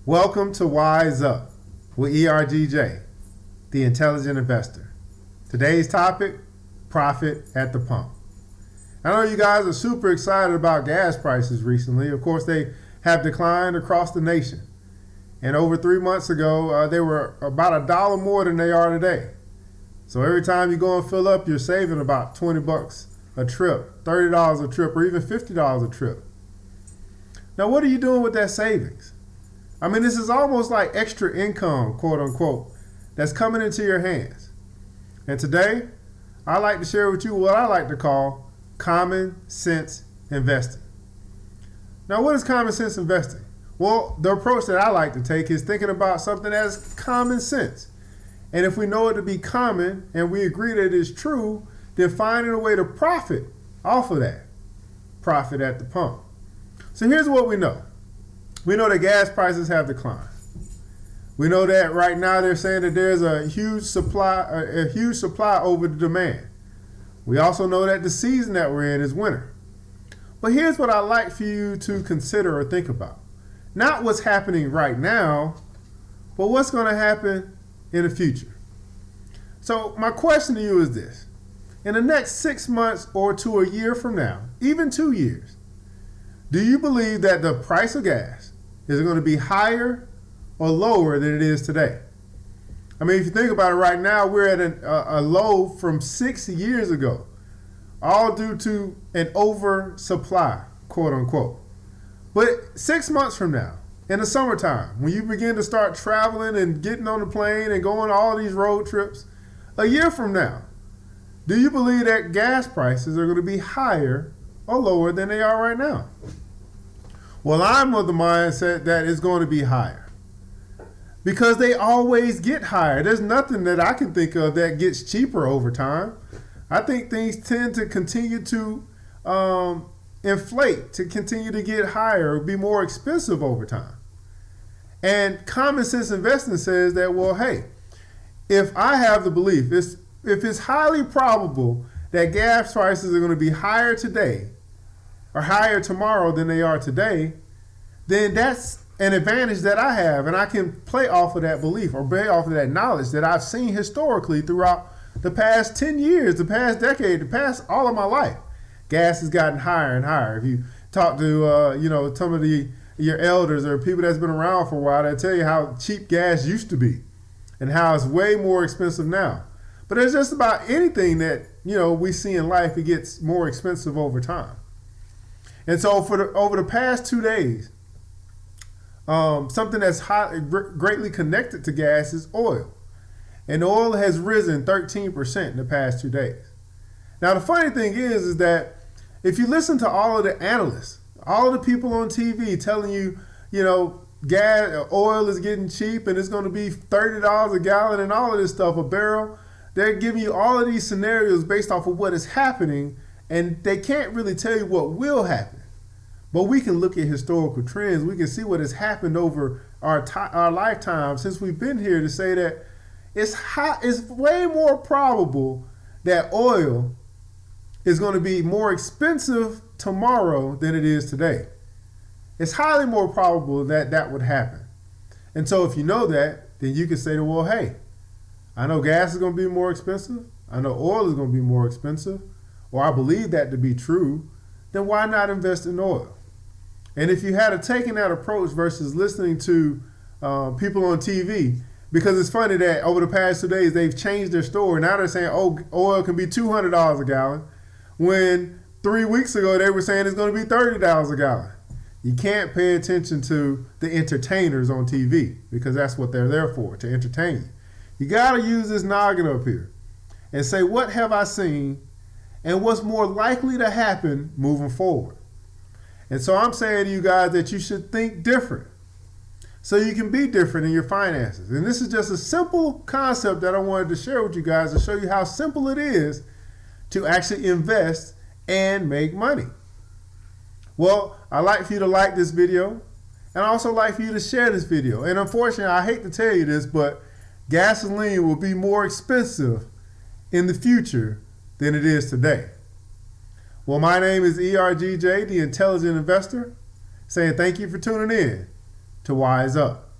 Welcome to Wise Up with ERGJ, the Intelligent Investor. Today's topic, profit at the pump. I know you guys are super excited about gas prices recently. Of course, they have declined across the nation. And over 3 months ago, they were about $1 more than they are today. So every time you go and fill up, you're saving about $20 a trip, $30 a trip, or even $50 a trip. Now, what are you doing with that savings? I mean, this is almost like extra income, quote unquote, that's coming into your hands. And today, I'd like to share with you what I like to call common sense investing. Now, what is common sense investing? Well, the approach that I like to take is thinking about something as common sense. And if we know it to be common and we agree that it is true, then finding a way to profit off of that. Profit at the pump. So here's what we know. We know that gas prices have declined. We know that right now they're saying that there's a huge supply over the demand. We also know that the season that we're in is winter. But here's what I'd like for you to consider or think about. Not what's happening right now, but what's going to happen in the future. So my question to you is this. In the next 6 months or to a year from now, even 2 years, do you believe that the price of gas is going to be higher or lower than it is today? I mean, if you think about it right now, we're at a low from 6 years ago, all due to an oversupply, quote unquote. But 6 months from now, in the summertime, when you begin to start traveling and getting on the plane and going on all these road trips, a year from now, do you believe that gas prices are going to be higher or lower than they are right now? Well, I'm of the mindset that it's going to be higher because they always get higher. There's nothing that I can think of that gets cheaper over time. I think things tend to continue to inflate, to continue to get higher, be more expensive over time. And common sense investing says that, well, hey, if I have the belief, if it's highly probable that gas prices are going to be higher today or higher tomorrow than they are today, then that's an advantage that I have, and I can play off of that belief or play off of that knowledge that I've seen historically throughout the past 10 years, the past decade, the past all of my life. Gas has gotten higher and higher. If you talk to some of your elders or people that's been around for a while, they'll tell you how cheap gas used to be and how it's way more expensive now. But it's just about anything that we see in life, it gets more expensive over time. And so over the past 2 days, something that's greatly connected to gas is oil. And oil has risen 13% in the past 2 days. Now, the funny thing is that if you listen to all of the analysts, all of the people on TV telling you, oil is getting cheap and it's going to be $30 a gallon and all of this stuff, a barrel, they're giving you all of these scenarios based off of what is happening, and they can't really tell you what will happen. But we can look at historical trends. We can see what has happened over our lifetime since we've been here to say that it's way more probable that oil is going to be more expensive tomorrow than it is today. It's highly more probable that that would happen. And so if you know that, then you can say, well, hey, I know gas is going to be more expensive. I know oil is going to be more expensive, or I believe that to be true. Then why not invest in oil? And if you had taken that approach versus listening to people on TV, because it's funny that over the past 2 days, they've changed their story. Now they're saying, oh, oil can be $200 a gallon, when 3 weeks ago they were saying it's going to be $30 a gallon. You can't pay attention to the entertainers on TV because that's what they're there for, to entertain you. You got to use this noggin up here and say, what have I seen and what's more likely to happen moving forward? And so I'm saying to you guys that you should think different so you can be different in your finances. And this is just a simple concept that I wanted to share with you guys to show you how simple it is to actually invest and make money. Well, I'd like for you to like this video, and I also like for you to share this video. And unfortunately, I hate to tell you this, but gasoline will be more expensive in the future than it is today. Well, my name is ERGJ, the Intelligent Investor, saying thank you for tuning in to Wise Up.